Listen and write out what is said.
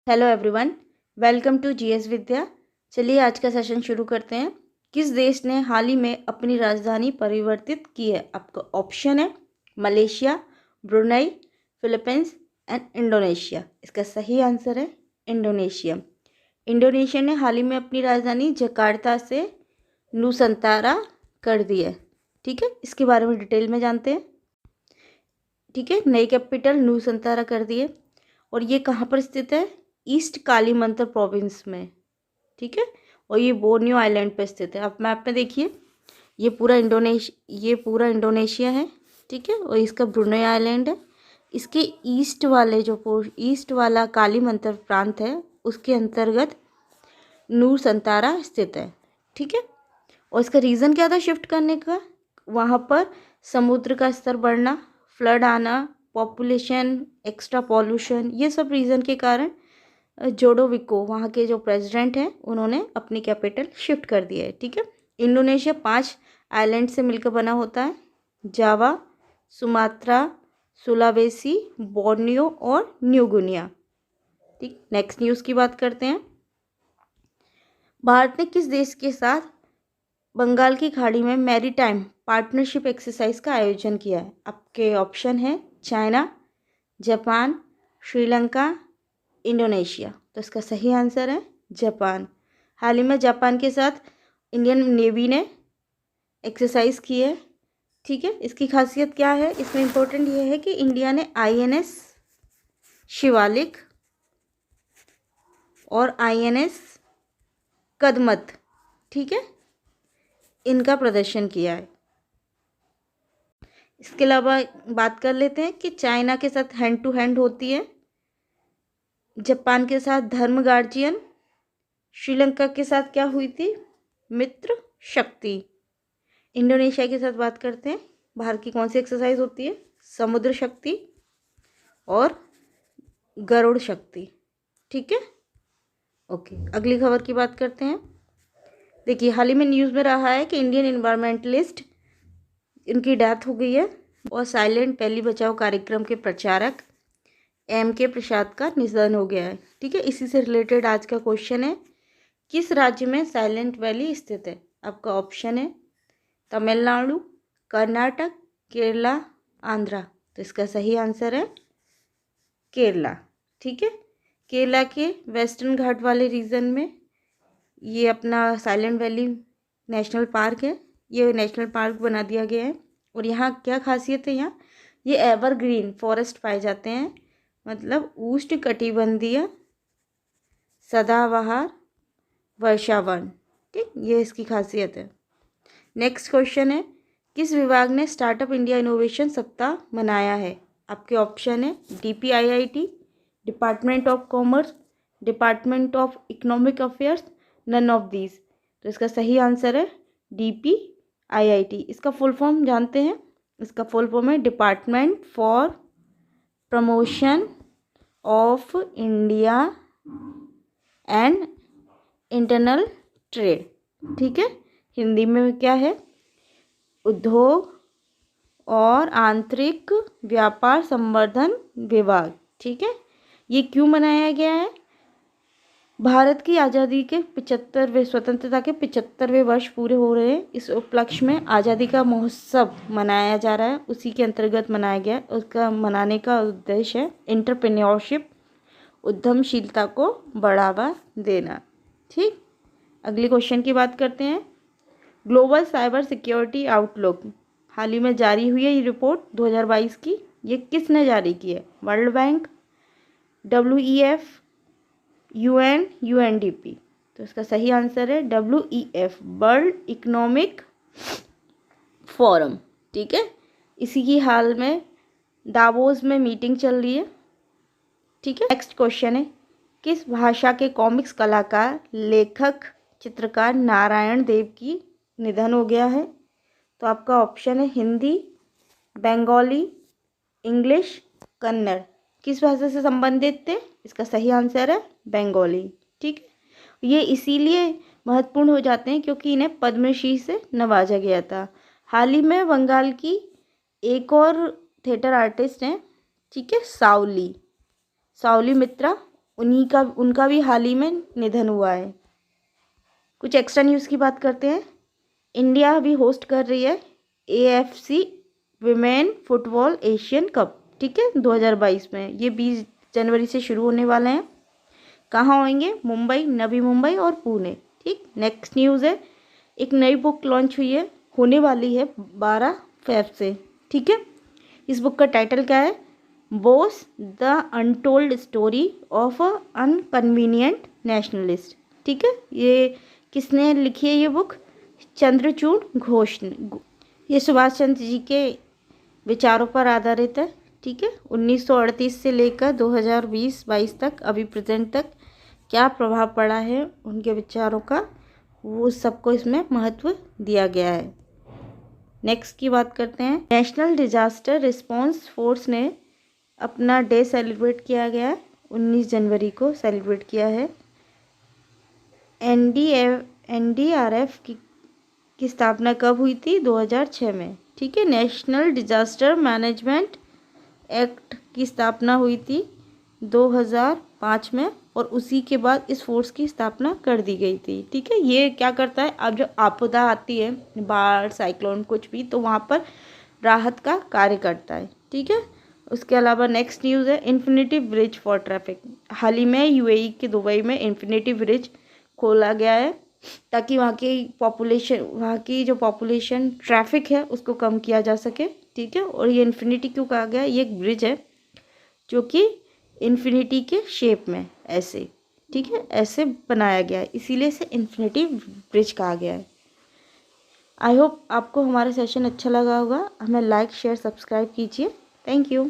Hello everyone, welcome to GS Vidya. चलिए आज का सेशन शुरू करते हैं। किस देश ने हाल ही में अपनी राजधानी परिवर्तित की है? आपका ऑप्शन है Malaysia, Brunei, Philippines and Indonesia. इसका सही आंसर है इंडोनेशिया। इंडोनेशिया ने हाल ही में अपनी राजधानी जकार्ता से नुसंतारा कर दी है। ठीक है, इसके बारे में डिटेल में जानते हैं। ठीक है, नई कैपिटल नुसंतारा कर दी है और ये कहाँ पर स्थित है? ईस्ट कालीमंत्र प्रोविंस में। ठीक है, और ये बोर्नियो आइलैंड पे स्थित है। आप मैप में देखिए, ये पूरा इंडोनेशिया है। ठीक है, और इसका ब्रुनई आइलैंड है। इसके ईस्ट वाला कालीमंत्र प्रांत है, उसके अंतर्गत नूरसंतारा स्थित है। ठीक है, और इसका रीज़न क्या था शिफ्ट करने का? वहाँ पर समुद्र का स्तर बढ़ना, फ्लड आना, पॉपुलेशन, एक्स्ट्रा पॉल्यूशन, ये सब रीज़न के कारण जोडोविको वहाँ के जो प्रेसिडेंट हैं उन्होंने अपनी कैपिटल शिफ्ट कर दिया है। ठीक है, इंडोनेशिया 5 आइलैंड से मिलकर बना होता है: जावा, सुमात्रा, सुलावेसी, बोर्नियो और न्यू गिनिया। ठीक, नेक्स्ट न्यूज़ की बात करते हैं। भारत ने किस देश के साथ बंगाल की खाड़ी में मैरीटाइम पार्टनरशिप एक्सरसाइज का आयोजन किया है? आपके ऑप्शन है चाइना, जापान, श्रीलंका, इंडोनेशिया। तो इसका सही आंसर है जापान। हाल ही में जापान के साथ इंडियन नेवी ने एक्सरसाइज की है। ठीक है, इसकी खासियत क्या है? इसमें इम्पोर्टेंट ये है कि इंडिया ने आईएनएस शिवालिक और आईएनएस कदमत, ठीक है, इनका प्रदर्शन किया है। इसके अलावा बात कर लेते हैं कि चाइना के साथ हैंड टू हैंड होती है, जापान के साथ धर्म गार्जियन, श्रीलंका के साथ क्या हुई थी? मित्र शक्ति। इंडोनेशिया के साथ बात करते हैं, बाहर की कौन सी एक्सरसाइज होती है? समुद्र शक्ति और गरुड़ शक्ति। ठीक है, ओके, अगली खबर की बात करते हैं। देखिए, हाल ही में न्यूज़ में रहा है कि इंडियन इन्वायरमेंटलिस्ट इनकी डेथ हो गई है और साइलेंट वैली बचाओ कार्यक्रम के प्रचारक के प्रसाद का निधन हो गया है। ठीक है, इसी से रिलेटेड आज का क्वेश्चन है, किस राज्य में साइलेंट वैली स्थित है? आपका ऑप्शन है तमिलनाडु, कर्नाटक, केरला, आंध्रा। तो इसका सही आंसर है केरला। ठीक है, केरला के वेस्टर्न घाट वाले रीजन में ये अपना साइलेंट वैली नेशनल पार्क है। ये नेशनल पार्क बना दिया गया है और यहाँ क्या खासियत है? यहाँ ये एवरग्रीन फॉरेस्ट पाए जाते हैं, मतलब उष्णकटिबंधीय सदाबहार वर्षावन। ठीक, ये इसकी खासियत है। नेक्स्ट क्वेश्चन है, किस विभाग ने स्टार्टअप इंडिया इनोवेशन सप्ताह मनाया है? आपके ऑप्शन है DPIIT, department of commerce, department of economic affairs, none of these. तो इसका सही आंसर है DPIIT। इसका फुल फॉर्म जानते हैं? इसका फुल फॉर्म है department for promotion of India and internal trade. ठीक है, हिंदी में क्या है? उद्योग और आंतरिक व्यापार संवर्धन विभाग। ठीक है, ये क्यों मनाया गया है? भारत की आज़ादी के 75वें स्वतंत्रता के 75वें वर्ष पूरे हो रहे हैं। इस उपलक्ष्य में आज़ादी का महोत्सव मनाया जा रहा है, उसी के अंतर्गत मनाया गया। उसका मनाने का उद्देश्य है एंटरप्रेन्योरशिप, उद्यमशीलता को बढ़ावा देना। ठीक, अगले क्वेश्चन की बात करते हैं। ग्लोबल साइबर सिक्योरिटी आउटलुक हाल ही में जारी हुई है ये रिपोर्ट 2022 की। ये किसने जारी की है? World bank, WEF, UN, UNDP। तो इसका सही आंसर है WEF, वर्ल्ड इकोनॉमिक फोरम। ठीक है, इसी की हाल में दावोस में मीटिंग चल रही है। ठीक है, नेक्स्ट क्वेश्चन है, किस भाषा के कॉमिक्स कलाकार, लेखक, चित्रकार नारायण देव की निधन हो गया है? तो आपका ऑप्शन है हिंदी, बंगाली, इंग्लिश, कन्नड़। किस भाषा से संबंधित थे? इसका सही आंसर है बंगाली। ठीक है, ये इसीलिए महत्वपूर्ण हो जाते हैं क्योंकि इन्हें पद्मश्री से नवाजा गया था। हाल ही में बंगाल की एक और थिएटर आर्टिस्ट हैं, ठीक है, सावली मित्रा, उनका भी हाल ही में निधन हुआ है। कुछ एक्स्ट्रा न्यूज़ की बात करते हैं। इंडिया अभी होस्ट कर रही है AFC women football Asian cup, ठीक है, 2022 में। ये 20 जनवरी से शुरू होने वाले हैं। कहाँ होंगे? मुंबई, नवी मुंबई और पुणे, ठीक। नेक्स्ट न्यूज़ है, एक नई बुक लॉन्च हुई है, होने वाली है 12 फ़रवरी से, ठीक है। इस बुक का टाइटल क्या है? Bose the untold story of a inconvenient nationalist, ठीक है। ये किसने लिखी है ये बुक? चंद्रचूड़ घोष ने। ये सुभाष चंद्र जी के विचारों पर आधारित है, ठीक है। 1938 से लेकर 2020-22 तक, अभी प्रेजेंट तक क्या प्रभाव पड़ा है उनके विचारों का, वो सबको इसमें महत्व दिया गया है। नेक्स्ट की बात करते हैं। नेशनल डिजास्टर रिस्पांस फोर्स ने अपना डे सेलिब्रेट किया गया है, 19 जनवरी को सेलिब्रेट किया है। NDRF की स्थापना कब हुई थी? 2006 में, ठीक है। नेशनल डिजास्टर मैनेजमेंट एक्ट की स्थापना हुई थी 2005 में, और उसी के बाद इस फोर्स की स्थापना कर दी गई थी, ठीक है। ये क्या करता है? अब जो आपदा आती है, बाढ़, साइक्लोन, कुछ भी, तो वहाँ पर राहत का कार्य करता है, ठीक है। उसके अलावा नेक्स्ट न्यूज़ है इन्फिनिटी ब्रिज फॉर ट्रैफिक। हाल ही में UAE के दुबई में इन्फिनिटी ब्रिज खोला गया है, ताकि वहाँ की जो पॉपुलेशन ट्रैफिक है उसको कम किया जा सके, ठीक है। और ये इन्फिनिटी क्यों कहा गया? ये एक ब्रिज है जो कि इन्फिनिटी के शेप में ऐसे, ठीक है, ऐसे बनाया गया है, इसीलिए इसे इन्फिनिटी ब्रिज कहा गया है। आई होप आपको हमारा सेशन अच्छा लगा होगा। हमें लाइक, शेयर, सब्सक्राइब कीजिए। Thank you.